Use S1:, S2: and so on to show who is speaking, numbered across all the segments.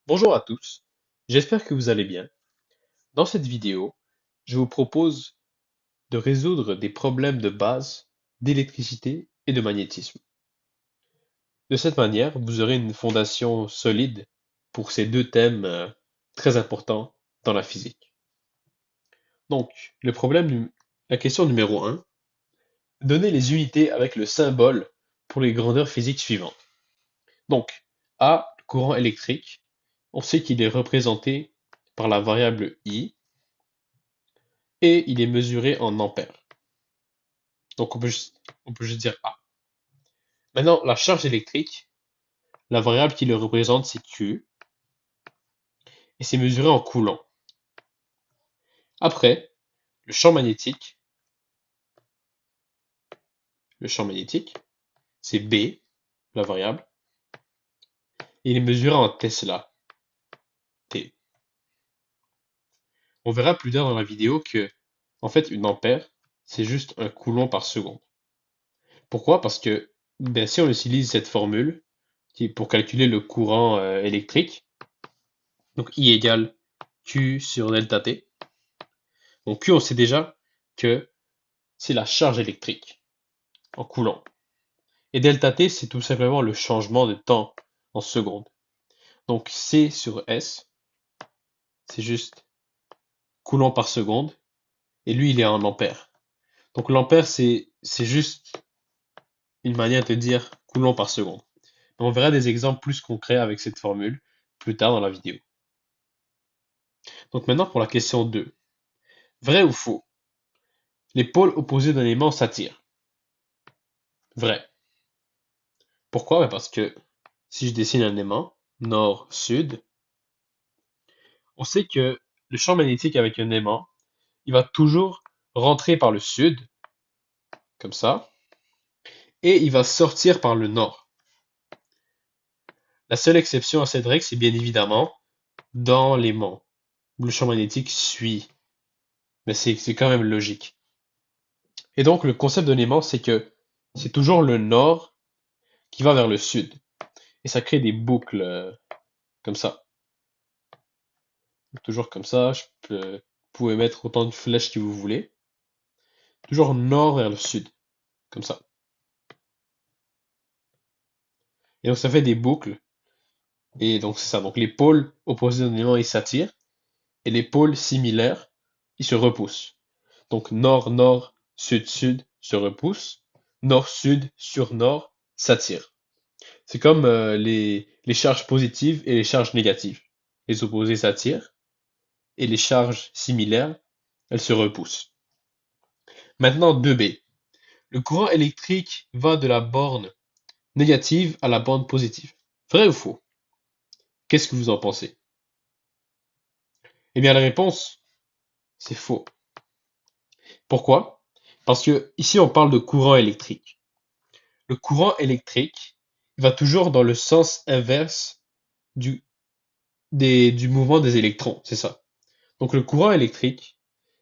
S1: Bonjour à tous, j'espère que vous allez bien. Dans cette vidéo, je vous propose de résoudre des problèmes de base d'électricité et de magnétisme. De cette manière, vous aurez une fondation solide pour ces deux thèmes très importants dans la physique. Donc, la question numéro 1, donnez les unités avec le symbole pour les grandeurs physiques suivantes. Donc, A, courant électrique, on sait qu'il est représenté par la variable I, et il est mesuré en ampères. Donc on peut juste dire A. Maintenant, la charge électrique, la variable qui le représente, c'est Q, et c'est mesuré en coulomb. Après, le champ magnétique, le champ magnétique, c'est B, la variable, et il est mesuré en Tesla, T. On verra plus tard dans la vidéo que, en fait, une ampère, c'est juste un coulomb par seconde. Pourquoi? Parce que, ben, si on utilise cette formule, qui est pour calculer le courant électrique, donc I égale Q sur delta T. Donc Q, on sait déjà que c'est la charge électrique en coulomb. Et delta T, c'est tout simplement le changement de temps en secondes. Donc C sur S, c'est juste coulomb par seconde. Et lui, il est en ampères. Donc l'ampère, c'est juste une manière de dire coulomb par seconde. On verra des exemples plus concrets avec cette formule plus tard dans la vidéo. Donc maintenant pour la question 2. Vrai ou faux? Les pôles opposés d'un aimant s'attirent. Vrai. Pourquoi? Ben parce que si je dessine un aimant, nord-sud, on sait que le champ magnétique avec un aimant, il va toujours rentrer par le sud, comme ça, et il va sortir par le nord. La seule exception à cette règle, c'est bien évidemment dans l'aimant, où le champ magnétique suit. Mais c'est quand même logique. Et donc, le concept d'un aimant, c'est que c'est toujours le nord qui va vers le sud. Et ça crée des boucles comme ça. Toujours comme ça, vous pouvez mettre autant de flèches que vous voulez. Toujours nord vers le sud, comme ça. Et donc ça fait des boucles. Et donc c'est ça. Donc les pôles opposés d'un élément, ils s'attirent. Et les pôles similaires, ils se repoussent. Donc nord-nord, sud-sud se repoussent. Nord-sud sur nord s'attirent. C'est comme les charges positives et les charges négatives. Les opposés s'attirent. Et les charges similaires, elles se repoussent. Maintenant 2B. Le courant électrique va de la borne négative à la borne positive. Vrai ou faux? Qu'est-ce que vous en pensez? Eh bien, la réponse, c'est faux. Pourquoi? Parce que ici, on parle de courant électrique. Le courant électrique va toujours dans le sens inverse du, du mouvement des électrons, c'est ça. Donc, le courant électrique,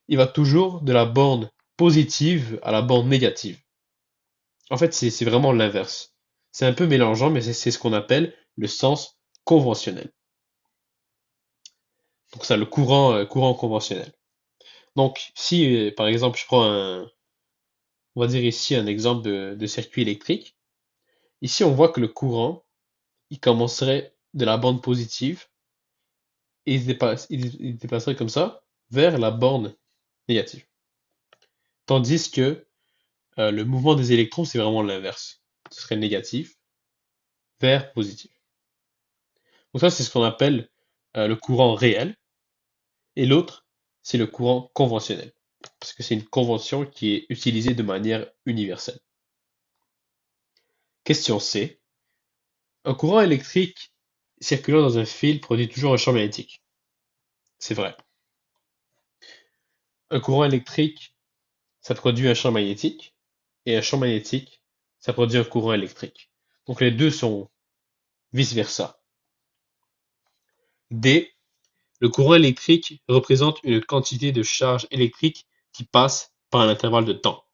S1: il va toujours de la borne positive à la borne négative. En fait, c'est vraiment l'inverse. C'est un peu mélangeant, mais c'est ce qu'on appelle le sens conventionnel. Donc, ça, le courant conventionnel. Donc, si par exemple on va dire ici un exemple de circuit électrique, ici on voit que le courant, il commencerait de la borne positive et il dépasserait comme ça vers la borne négative. Tandis que le mouvement des électrons, c'est vraiment l'inverse. Ce serait négatif vers positif. Donc ça, c'est ce qu'on appelle le courant réel. Et l'autre, c'est le courant conventionnel. Parce que c'est une convention qui est utilisée de manière universelle. Question C. Un courant électrique circulant dans un fil produit toujours un champ magnétique. C'est vrai. Un courant électrique, ça produit un champ magnétique, et un champ magnétique, ça produit un courant électrique. Donc les deux sont vice-versa. D. Le courant électrique représente une quantité de charge électrique qui passe par un intervalle de temps.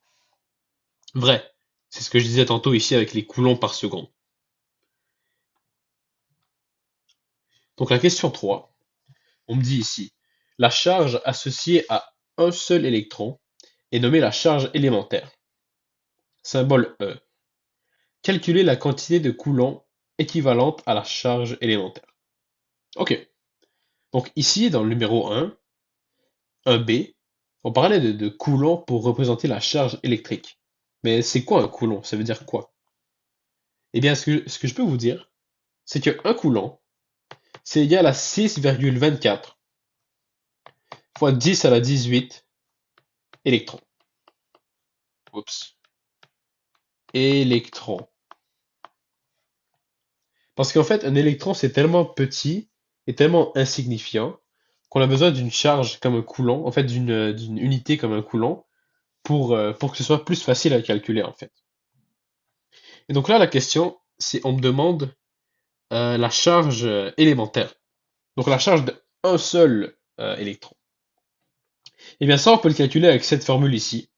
S1: Vrai. C'est ce que je disais tantôt ici avec les coulombs par seconde. Donc la question 3, on me dit ici, la charge associée à un seul électron est nommée la charge élémentaire. Symbole E. Calculer la quantité de Coulomb équivalente à la charge élémentaire. Ok. Donc ici, dans le numéro 1b, on parlait de Coulomb pour représenter la charge électrique. Mais c'est quoi un Coulomb? Ça veut dire quoi? Eh bien, ce que je peux vous dire, c'est que un Coulomb, c'est égal à 6,24 fois 10 à la 18 électrons. Oups. Électrons. Parce qu'en fait, un électron, c'est tellement petit et tellement insignifiant qu'on a besoin d'une charge comme un coulomb, en fait, d'une unité comme un coulomb, pour que ce soit plus facile à calculer, en fait. Et donc là, la question, c'est, on me demande la charge élémentaire. Donc la charge d'un seul électron. Et bien ça, on peut le calculer avec cette formule ici.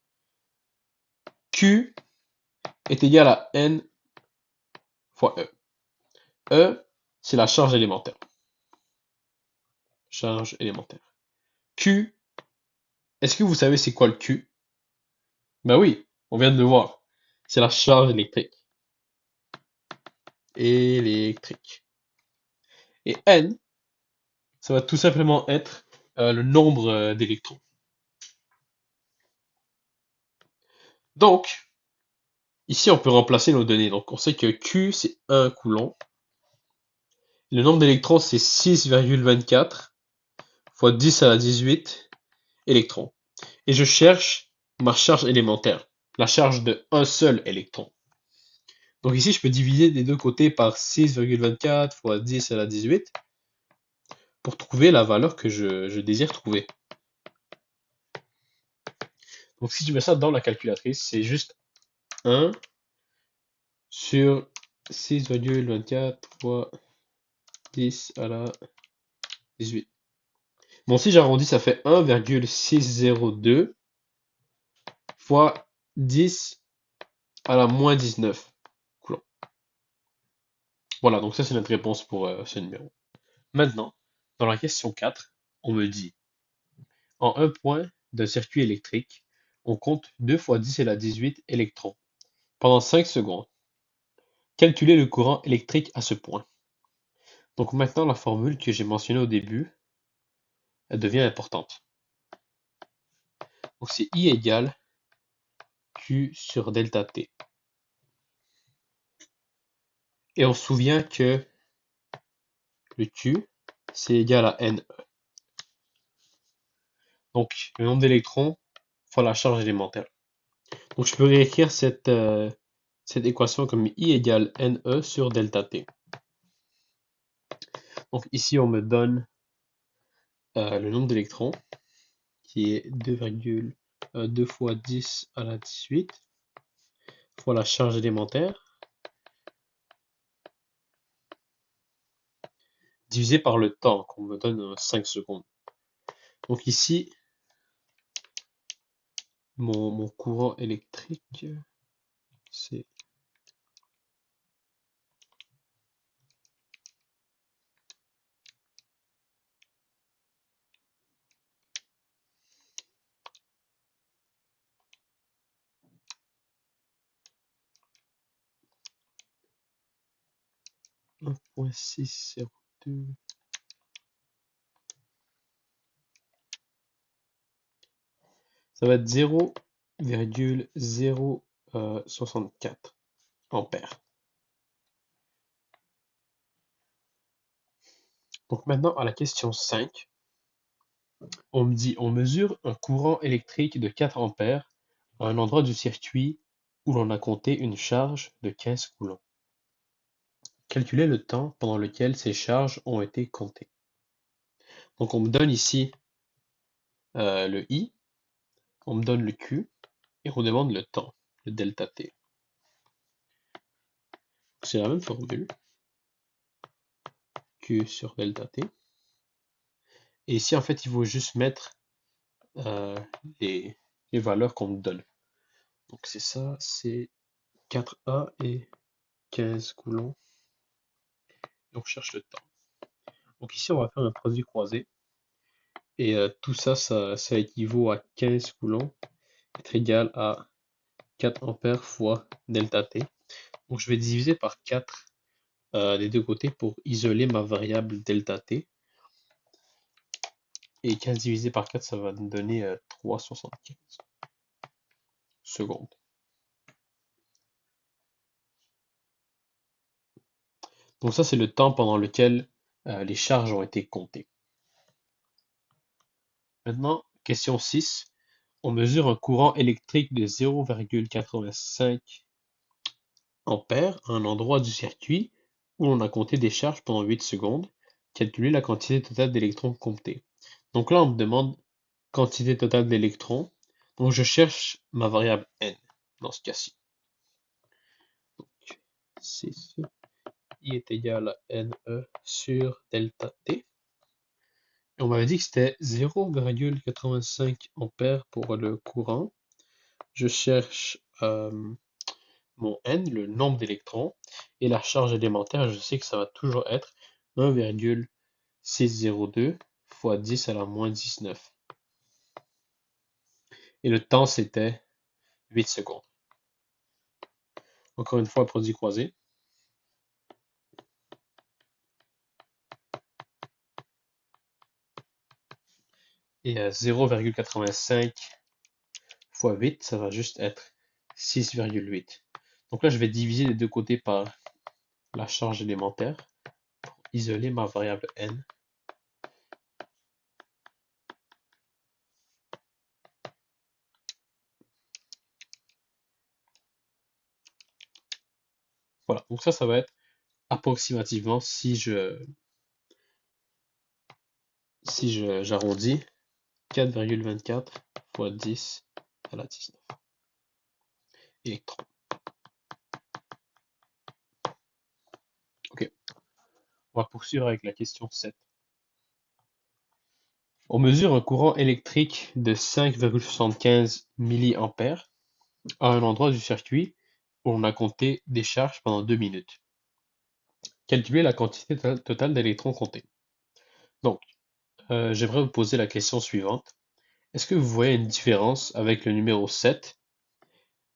S1: Q est égal à N fois E. E, c'est la charge élémentaire. Charge élémentaire. Q, est-ce que vous savez c'est quoi le Q? Ben oui, on vient de le voir. C'est la charge électrique. Électrique. Et N, ça va tout simplement être le nombre d'électrons. Donc, ici, on peut remplacer nos données. Donc, on sait que Q, c'est 1 coulomb. Le nombre d'électrons, c'est 6,24 fois 10 à la 18 électrons. Et je cherche ma charge élémentaire, la charge de un seul électron. Donc ici, je peux diviser des deux côtés par 6,24 fois 10 à la 18 pour trouver la valeur que je désire trouver. Donc si je mets ça dans la calculatrice, c'est juste 1 sur 6,24 fois 10 à la 18. Bon, si j'arrondis, ça fait 1,602 fois 10 à la moins 19 coulombs. Voilà, donc ça c'est notre réponse pour ce numéro. Maintenant, dans la question 4, on me dit, en un point d'un circuit électrique, on compte 2 fois 10 à la 18 électrons pendant 5 secondes. Calculer le courant électrique à ce point. Donc maintenant, la formule que j'ai mentionnée au début, elle devient importante. Donc c'est I égale Q sur delta T. Et on se souvient que le Q, c'est égal à NE. Donc le nombre d'électrons fois la charge élémentaire. Donc je peux réécrire cette équation comme I égale NE sur delta T. Donc ici, on me donne le nombre d'électrons, qui est 2,2 fois 10 à la 18, fois la charge élémentaire, divisé par le temps, qu'on me donne 5 secondes. Donc ici, mon courant électrique, c'est 1,602. Ça va être 0,064 ampères. Donc maintenant, à la question 5, on me dit, on mesure un courant électrique de 4 ampères à un endroit du circuit où l'on a compté une charge de 15 coulombs. Calculer le temps pendant lequel ces charges ont été comptées. Donc on me donne ici le I, on me donne le Q, et on demande le temps, le delta T. C'est la même formule, Q sur delta T. Et ici, en fait, il faut juste mettre euh, les, les valeurs qu'on me donne. Donc c'est ça, c'est 4A et 15 coulombs. Donc je cherche le temps. Donc ici, on va faire un produit croisé. Et tout ça, ça équivaut à 15 coulombs, être égal à 4 ampères fois delta T. Donc je vais diviser par 4 des deux côtés pour isoler ma variable delta T. Et 15 divisé par 4, ça va nous donner 3,75 secondes. Donc ça, c'est le temps pendant lequel les charges ont été comptées. Maintenant, question 6. On mesure un courant électrique de 0,85 ampères à un endroit du circuit où l'on a compté des charges pendant 8 secondes. Calculer la quantité totale d'électrons comptés. Donc là, on me demande quantité totale d'électrons. Donc je cherche ma variable n dans ce cas-ci. Donc 6 I est égal à NE sur delta T. Et on m'avait dit que c'était 0,85 ampères pour le courant. Je cherche mon N, le nombre d'électrons, et la charge élémentaire, je sais que ça va toujours être 1,602 fois 10 à la moins 19. Et le temps, c'était 8 secondes. Encore une fois, produit croisé. Et 0,85 fois 8, ça va juste être 6,8. Donc là, je vais diviser les deux côtés par la charge élémentaire pour isoler ma variable n. Voilà, donc ça va être approximativement, si j'arrondis, 4,24 fois 10 à la 19 électrons. Ok, on va poursuivre avec la question 7. On mesure un courant électrique de 5,75 mA à un endroit du circuit où on a compté des charges pendant 2 minutes. Calculer la quantité totale d'électrons comptés. Donc, j'aimerais vous poser la question suivante. Est-ce que vous voyez une différence avec le numéro 7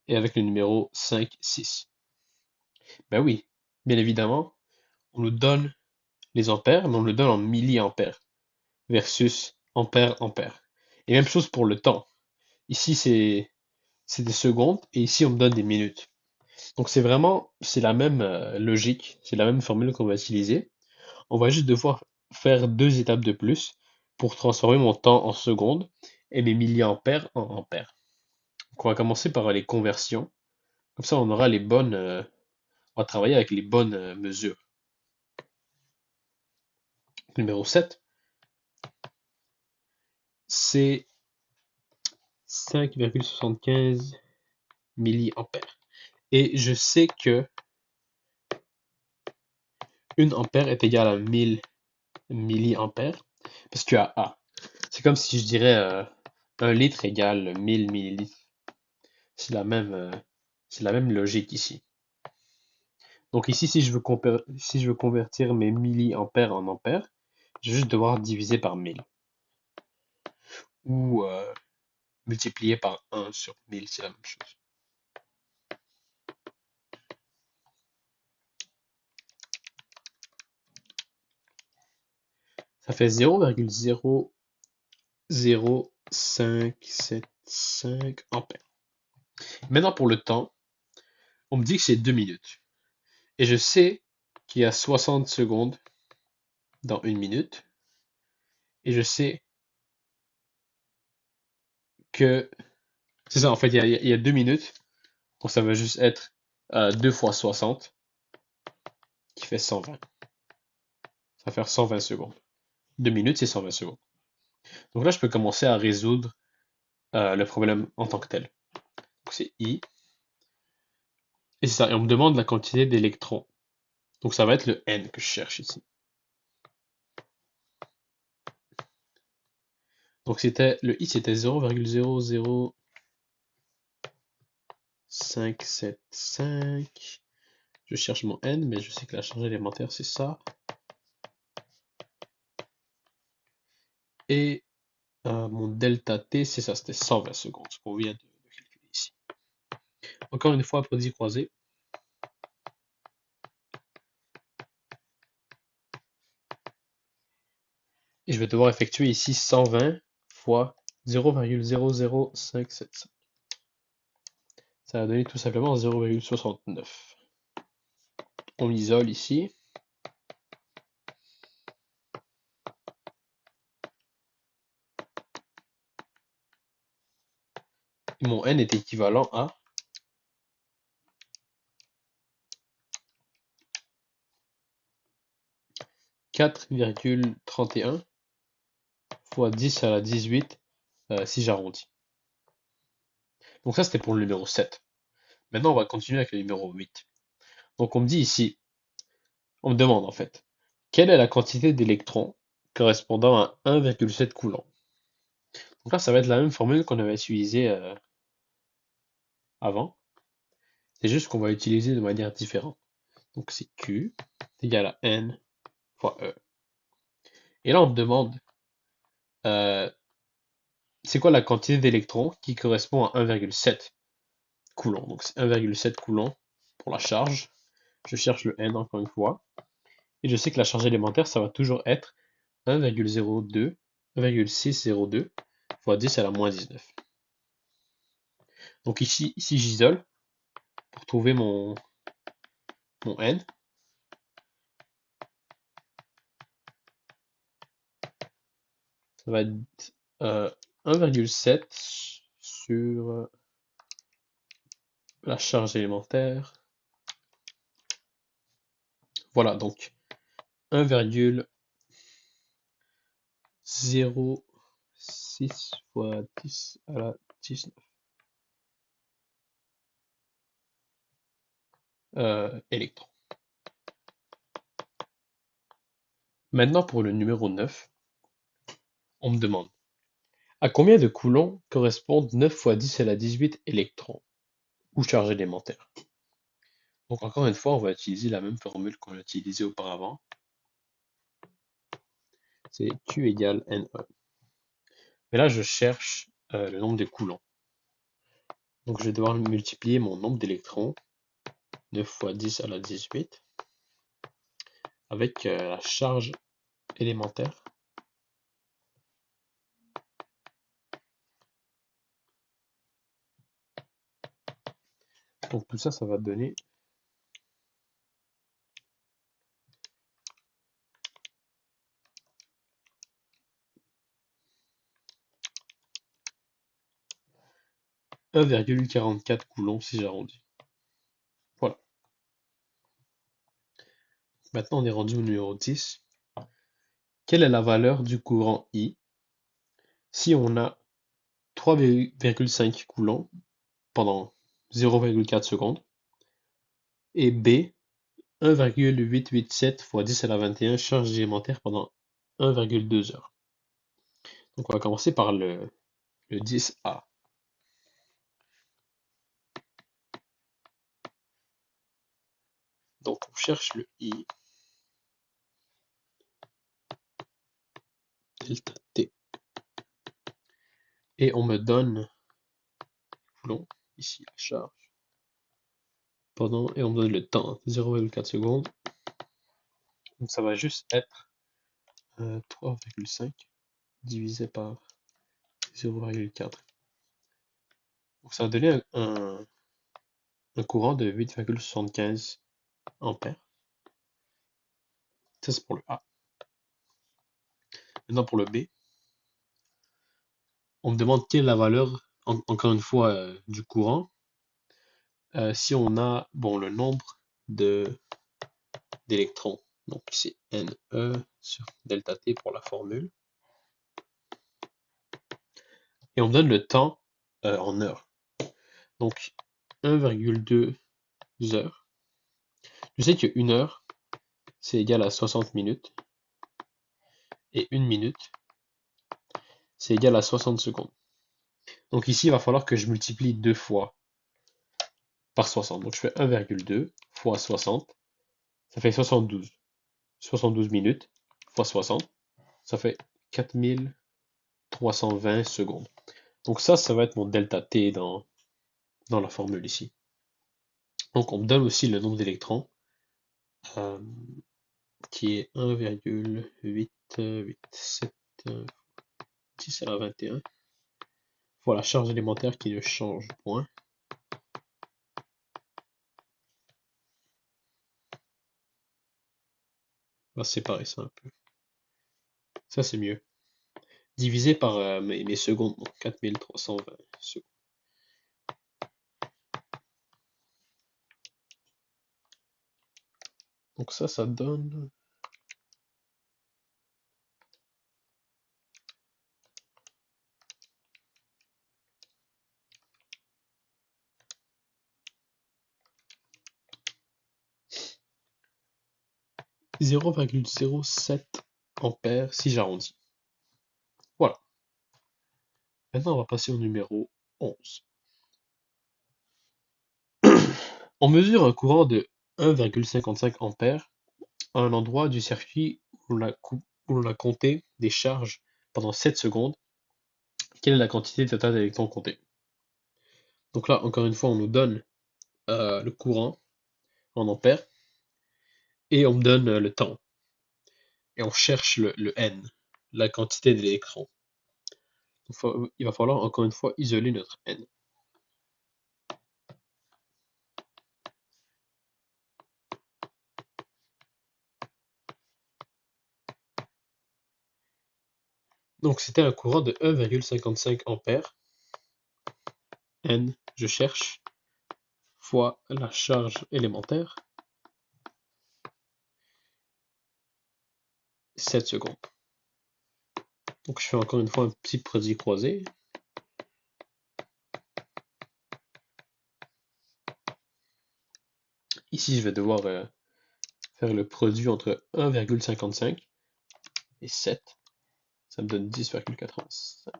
S1: et avec le numéro 5, 6? Ben oui, bien évidemment, on nous donne les ampères, mais on le donne en milliampères versus ampère, ampère. Et même chose pour le temps. Ici, c'est des secondes et ici, on me donne des minutes. Donc c'est la même logique, c'est la même formule qu'on va utiliser. On va juste devoir faire 2 étapes de plus pour transformer mon temps en secondes et mes milliampères en ampères. Donc on va commencer par les conversions. Comme ça, on aura on va travailler avec les bonnes mesures. Numéro 7, c'est 5,75 milliampères. Et je sais que 1 ampère est égal à 1000 milliampères parce qu'il y a A. C'est comme si je dirais 1 litre égale 1000 millilitres. C'est la même logique ici. Donc ici, si je veux convertir mes milliampères en ampères, je vais juste devoir diviser par 1000. Ou multiplier par 1 sur 1000, c'est la même chose. Ça fait 0,00575 ampères. Maintenant pour le temps, on me dit que c'est 2 minutes. Et je sais qu'il y a 60 secondes dans 1 minute. Et je sais que... C'est ça, en fait, il y a 2 minutes. Donc ça va juste être 2 fois 60, qui fait 120. Ça va faire 120 secondes. 2 minutes, c'est 120 secondes. Donc là, je peux commencer à résoudre le problème en tant que tel. Donc c'est I. Et c'est ça, et on me demande la quantité d'électrons. Donc ça va être le N que je cherche ici. Donc le I, c'était 0,00575. Je cherche mon N, mais je sais que la charge élémentaire, c'est ça. Et mon delta T, c'est ça, c'était 120 secondes, ce qu'on vient de calculer ici. Encore une fois, produit croisé. Et je vais devoir effectuer ici 120 fois 0,00575. Ça va donner tout simplement 0,69. On l'isole ici. Et mon n est équivalent à 4,31 fois 10 à la 18 si j'arrondis. Donc ça, c'était pour le numéro 7. Maintenant, on va continuer avec le numéro 8. Donc on me dit ici, on me demande en fait, quelle est la quantité d'électrons correspondant à 1,7 coulomb? Donc là, ça va être la même formule qu'on avait utilisée avant. C'est juste qu'on va utiliser de manière différente. Donc c'est Q égale à N fois E. Et là, on me demande, euh, c'est quoi la quantité d'électrons qui correspond à 1,7 coulomb. Donc c'est 1,7 coulomb pour la charge. Je cherche le N encore une fois. Et je sais que la charge élémentaire, ça va toujours être 1,02, 1,602 fois 10 à la moins 19. Donc ici j'isole pour trouver mon N. Ça va être 1,7 sur la charge élémentaire. Voilà, donc 1,06 fois 10 à la 19 électrons. Maintenant, pour le numéro 9, on me demande à combien de coulombs correspondent 9 fois 10 à la 18 électrons ou charge élémentaire. Donc encore une fois, on va utiliser la même formule qu'on a utilisée auparavant. C'est Q égale NE. Mais là, je cherche le nombre de coulombs. Donc je vais devoir multiplier mon nombre d'électrons, 9 fois 10 à la 18, avec la charge élémentaire. Donc tout ça, ça va donner 1,44 coulombs si j'arrondis. Voilà. Maintenant, on est rendu au numéro 10. Quelle est la valeur du courant I si on a 3,5 coulombs pendant 0,4 secondes et B 1,887 fois 10 à la 21 charge élémentaire pendant 1,2 heures. Donc on va commencer par le 10A. Donc on cherche le I delta T. Et on me donne coulomb, ici la charge, et on me donne le temps, 0,4 secondes. Donc ça va juste être 3,5 divisé par 0,4. Donc ça va donner un courant de 8,75 ampères. Ça c'est pour le A. Maintenant pour le B, on me demande quelle est la valeur, encore une fois, du courant. Si on a le nombre d'électrons, donc c'est NE sur delta T pour la formule. Et on me donne le temps en heures. Donc 1,2 heures. Je sais que 1 heure, c'est égal à 60 minutes. Et 1 minute, c'est égal à 60 secondes. Donc ici, il va falloir que je multiplie 2 fois par 60. Donc je fais 1,2 fois 60. Ça fait 72. 72 minutes fois 60. Ça fait 4000 320 secondes. Donc ça va être mon delta T dans la formule ici. Donc on me donne aussi le nombre d'électrons, euh, qui est 1,887 10 à la 21. Voilà, charge élémentaire qui ne change point. On va séparer ça un peu. Ça c'est mieux. Divisé par mes secondes, donc 4320 secondes. Donc ça donne 0,07 ampères si j'arrondis. Voilà. Maintenant, on va passer au numéro 11. On mesure un courant de 1,55 ampères à un endroit du circuit où l'on a compté des charges pendant 7 secondes. Quelle est la quantité totale d'électrons comptés? Donc là, encore une fois, on nous donne le courant en ampères et on me donne le temps. Et on cherche le N, la quantité d'électrons. Il va falloir encore une fois isoler notre N. Donc c'était un courant de 1,55 ampères. N, je cherche, fois la charge élémentaire, 7 secondes. Donc je fais encore une fois un petit produit croisé. Ici, je vais devoir faire le produit entre 1,55 et 7. Ça me donne 10,85.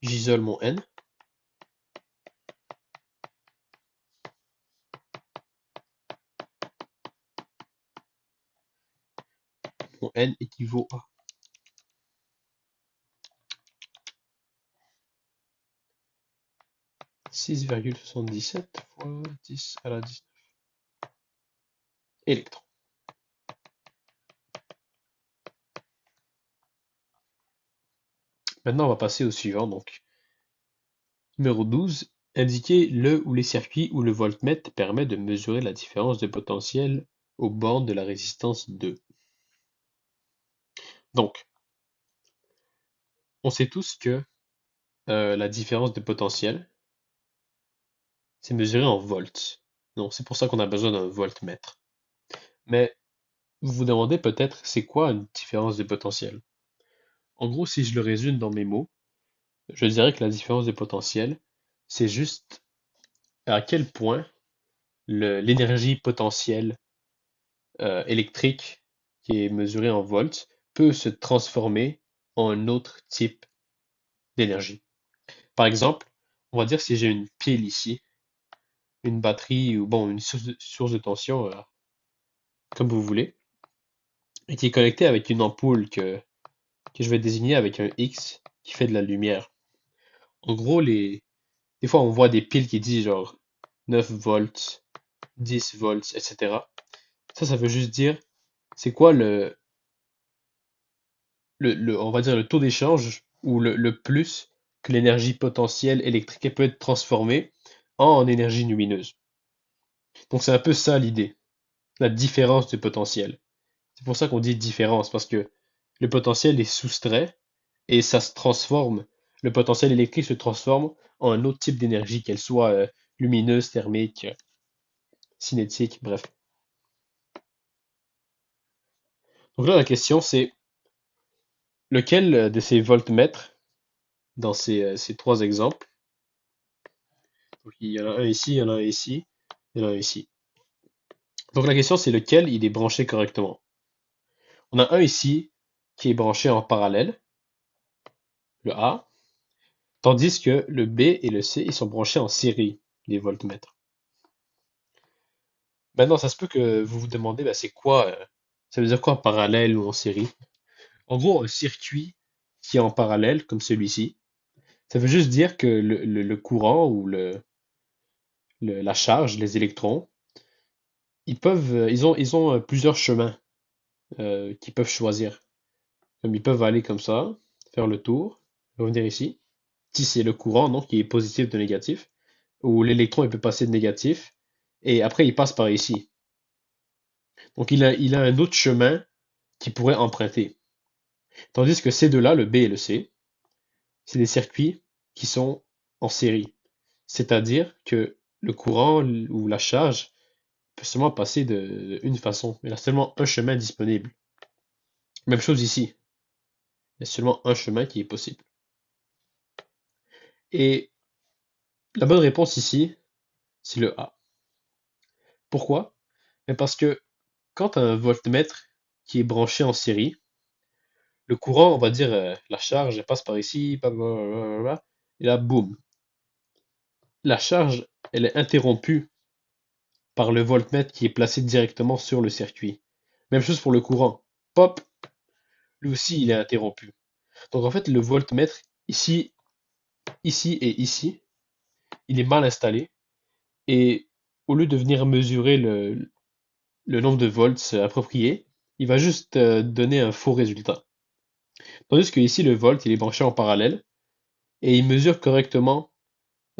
S1: J'isole mon N. Mon N équivaut à 6,77 fois 10 à la 19 électrons. Maintenant, on va passer au suivant. Donc, numéro 12. Indiquer le ou les circuits où le voltmètre permet de mesurer la différence de potentiel aux bornes de la résistance 2. Donc, on sait tous que la différence de potentiel, c'est mesuré en volts. Donc, c'est pour ça qu'on a besoin d'un voltmètre. Mais vous vous demandez peut-être, c'est quoi une différence de potentiel? En gros, si je le résume dans mes mots, je dirais que la différence de potentiel, c'est juste à quel point l'énergie potentielle électrique, qui est mesurée en volts, peut se transformer en un autre type d'énergie. Par exemple, on va dire si j'ai une pile ici, une batterie ou bon, une source de tension, comme vous voulez, et qui est connectée avec une ampoule que je vais désigner avec un X qui fait de la lumière. En gros, des fois on voit des piles qui disent genre 9 volts, 10 volts, etc. Ça veut juste dire c'est quoi on va dire le taux d'échange ou le plus que l'énergie potentielle électrique peut être transformée en énergie lumineuse. Donc c'est un peu ça l'idée, la différence de potentiel. C'est pour ça qu'on dit différence, parce que le potentiel est soustrait et ça se transforme. Le potentiel électrique se transforme en un autre type d'énergie, qu'elle soit lumineuse, thermique, cinétique, bref. Donc là, la question c'est lequel de ces voltmètres, dans ces trois exemples, donc il y en a un ici, il y en a un ici, il y en a un ici. Donc la question c'est lequel il est branché correctement. On a un ici qui est branché en parallèle, le A, tandis que le B et le C ils sont branchés en série, les voltmètres. Maintenant, ça se peut que vous vous demandez, bah, c'est quoi, ça veut dire quoi parallèle ou en série? En gros, un circuit, qui est en parallèle, comme celui-ci. Ça veut juste dire que le courant ou la charge, les électrons, ils ont plusieurs chemins qu'ils peuvent choisir. Comme ils peuvent aller comme ça, faire le tour, revenir ici. Si c'est le courant, donc, qui est positif de négatif, où l'électron il peut passer de négatif, et après il passe par ici. Donc il a un autre chemin qu'il pourrait emprunter. Tandis que ces deux-là, le B et le C, c'est des circuits qui sont en série. C'est-à-dire que le courant ou la charge peut seulement passer de une façon. Il y a seulement un chemin disponible. Même chose ici. Il y a seulement un chemin qui est possible. Et la bonne réponse ici, c'est le A. Pourquoi? Mais parce que quand un voltmètre qui est branché en série, le courant, on va dire, la charge, elle passe par ici, blablabla, et là, boum. La charge, elle est interrompue par le voltmètre qui est placé directement sur le circuit. Même chose pour le courant. Pop, lui aussi, il est interrompu. Donc en fait, le voltmètre, ici, ici et ici, il est mal installé. Et au lieu de venir mesurer le nombre de volts approprié, il va juste donner un faux résultat. Tandis que ici, le volt, il est branché en parallèle et il mesure correctement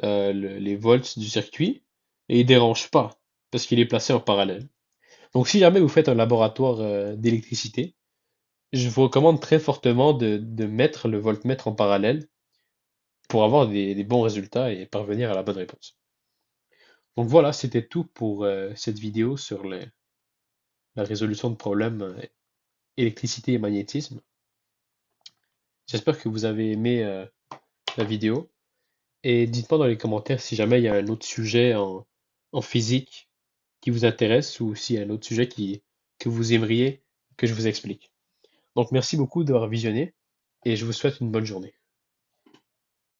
S1: les volts du circuit et il dérange pas parce qu'il est placé en parallèle. Donc si jamais vous faites un laboratoire d'électricité, je vous recommande très fortement de mettre le voltmètre en parallèle pour avoir des bons résultats et parvenir à la bonne réponse. Donc voilà, c'était tout pour cette vidéo sur la résolution de problèmes électricité et magnétisme. J'espère que vous avez aimé la vidéo et dites-moi dans les commentaires si jamais il y a un autre sujet en physique qui vous intéresse ou s'il y a un autre sujet que vous aimeriez que je vous explique. Donc merci beaucoup d'avoir visionné et je vous souhaite une bonne journée.